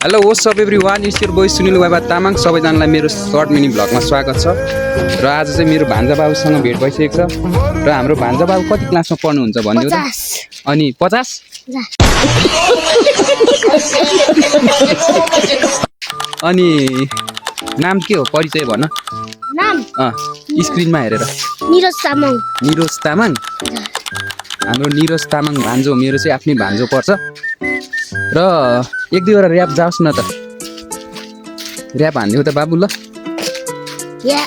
Hello what's up everyone, it's your boy Sunil बाबा तामाङ। सबैजनालाई मेरो सर्ट मिनी भ्लगमा स्वागत छ। र आज चाहिँ मेरो भान्जा बाबुसँग भेट भइसकेको छ। र हाम्रो भान्जा बाबु कति क्लासमा पढ्नुहुन्छ भनिदिनु त। अनि 50 अनि नाम के हो, परिचय भन। नाम स्क्रिनमा हेरेर। निरज तामाङ। निरज तामाङ। हाम्रो निरज तामाङ भान्जो, मेरो चाहिँ आफ्नै भान्जो पर्छ। र एक दुईवटा ऱ्याप जाओस् न त। ऱ्याप हान्दियो त बाबु ल। या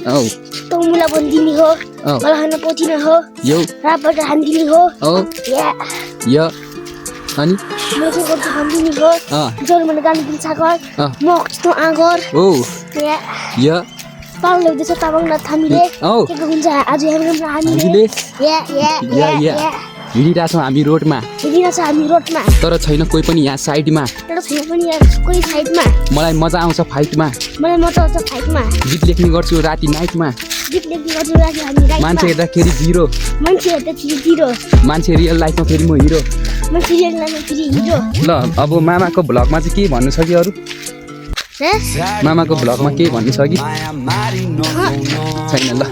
औ तमुला बन्दिनी हो, औ बलहन पोथिन हो, यो राबाट हान्दिनी हो। औ या य अनि मेथे गर्छ हान्दिनी हो। जोर मन गाली दिन्छ घर म कस्तो आगर। ओ या य पाल ल्याउँदैछ तामाङ नाथ हामीले। औ के हुन्छ आज हाम्रो हामीले या या या या हिँडिरहेको छौँ हामी रोडमा। हिँडिरहेछ हामी रोडमा, तर छैन कोही पनि यहाँ साइडमा। तर छैन पनि यहाँ कोही साइडमा। मलाई मजा आउँछ फाइटमा। मलाई मजा आउँछ फाइटमा। गीत लेख्ने गर्छु राति नाइटमा। गीत लेख्ने गर्छु राति हामी राइटमा। मान्छे हेर्दाखेरि जिरो, मान्छे हेर्दाखेरि जिरो, मान्छे रियल लाइफमा फेरि म हिरो। मान्छे रियल लाइफमा फेरि हिरो। ल अब मामाको भ्लगमा चाहिँ के भन्नु छ कि अरू? मामाको भ्लगमा के भन्नु छ कि छैन? ल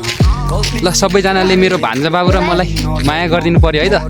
ल सबैजनाले मेरो भान्जा बाबु र मलाई माया गरिदिनु पर्यो है त।